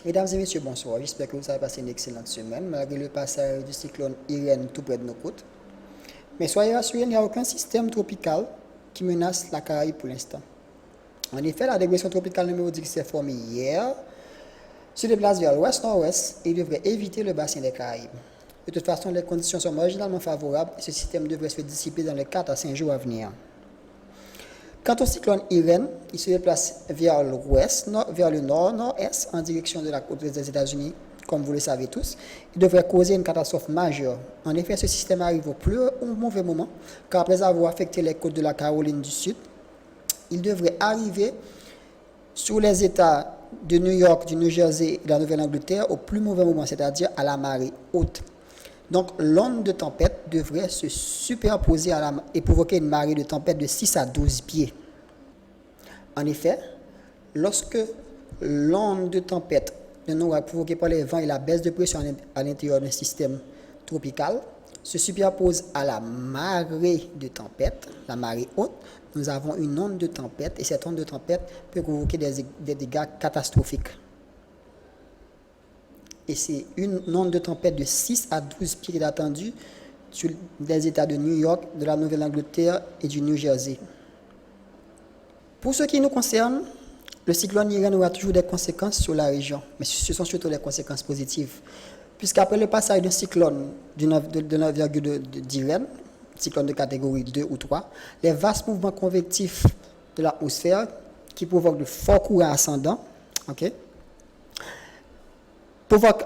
Mesdames et messieurs, bonsoir. J'espère que vous avez passé une excellente semaine malgré le passage du cyclone Irène tout près de nos côtes. Mais soyez rassurés, il n'y a aucun système tropical qui menace la Caraïbe pour l'instant. En effet, la dépression tropicale numéro 10 qui s'est formée hier se déplace vers l'ouest-nord-ouest et devrait éviter le bassin des Caraïbes. De toute façon, les conditions sont marginalement favorables et ce système devrait se dissiper dans les 4 à 5 jours à venir. Quant au cyclone Irène, il se déplace vers l'ouest, vers le nord-nord-est en direction de la côte des États-Unis, comme vous le savez tous. Il devrait causer une catastrophe majeure. En effet, ce système arrive au mauvais moment, car après avoir affecté les côtes de la Caroline du Sud, il devrait arriver sur les États de New York, du New Jersey et de la Nouvelle-Angleterre au plus mauvais moment, c'est-à-dire à la marée haute. Donc, l'onde de tempête devrait se superposer et provoquer une marée de tempête de 6 à 12 pieds. En effet, lorsque l'onde de tempête d'un ouragan provoquée par les vents et la baisse de pression à l'intérieur d'un système tropical se superpose à la marée de tempête, la marée haute, nous avons une onde de tempête et cette onde de tempête peut provoquer des dégâts catastrophiques. Et c'est une onde de tempête de 6 à 12 pieds attendue sur les États de New York, de la Nouvelle-Angleterre et du New Jersey. Pour ce qui nous concerne, le cyclone Irène aura toujours des conséquences sur la région, mais ce sont surtout des conséquences positives. Puisqu'après le passage d'un cyclone de l'envergure d'Irène, cyclone de catégorie 2 ou 3, les vastes mouvements convectifs de l'atmosphère qui provoquent de forts courants ascendants, provoque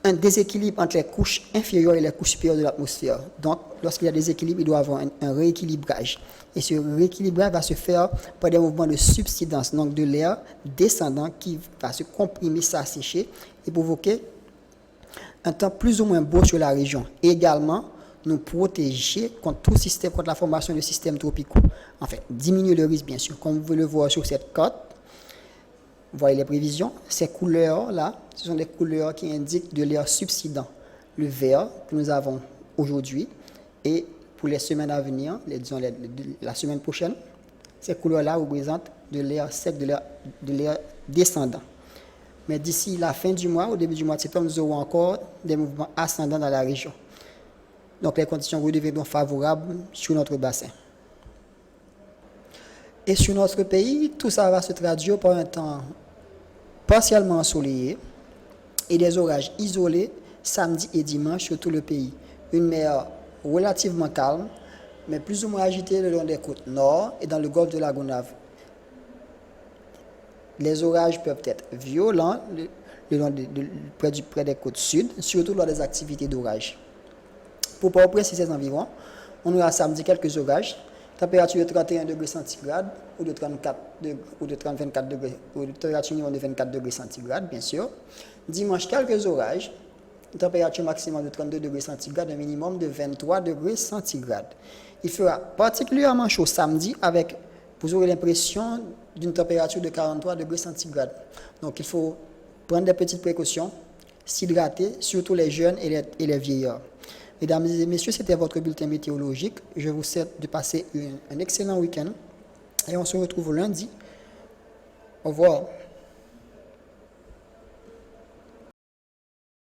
un déséquilibre entre les couches inférieures et les couches supérieures de l'atmosphère. Donc, lorsqu'il y a déséquilibre, il doit y avoir un rééquilibrage. Et ce rééquilibrage va se faire par des mouvements de subsidence, donc de l'air descendant qui va se comprimer, s'assécher et provoquer un temps plus ou moins beau sur la région. Et également, nous protéger contre la formation de systèmes tropicaux. Enfin, diminuer le risque, bien sûr. Comme vous pouvez le voir sur cette carte, vous voyez les prévisions, ces couleurs-là, ce sont des couleurs qui indiquent de l'air subsidant. Le vert que nous avons aujourd'hui et pour les semaines à venir, la semaine prochaine, ces couleurs-là représentent de l'air sec, de l'air descendant. Mais d'ici la fin du mois, au début du mois de septembre, nous aurons encore des mouvements ascendants dans la région. Donc les conditions redeviendront favorables sur notre bassin. Et sur notre pays, tout ça va se traduire par un temps partiellement ensoleillé et des orages isolés samedi et dimanche sur tout le pays. Une mer relativement calme, mais plus ou moins agitée le long des côtes nord et dans le golfe de la Gonâve. Les orages peuvent être violents près des côtes sud, surtout lors des activités d'orage. Pour Port-au-Prince et ses environs, on aura samedi quelques orages, température de 31 degrés centigrades ou de 24 degrés, ou de température minimum de 24 degrés centigrades, bien sûr. Dimanche, quelques orages, température maximum de 32 degrés centigrades, un minimum de 23 degrés centigrades. Il fera particulièrement chaud samedi vous aurez l'impression d'une température de 43 degrés centigrades. Donc il faut prendre des petites précautions, s'hydrater, surtout les jeunes et les vieillards. Mesdames et messieurs, c'était votre bulletin météorologique. Je vous souhaite de passer un excellent week-end et on se retrouve lundi. Au revoir.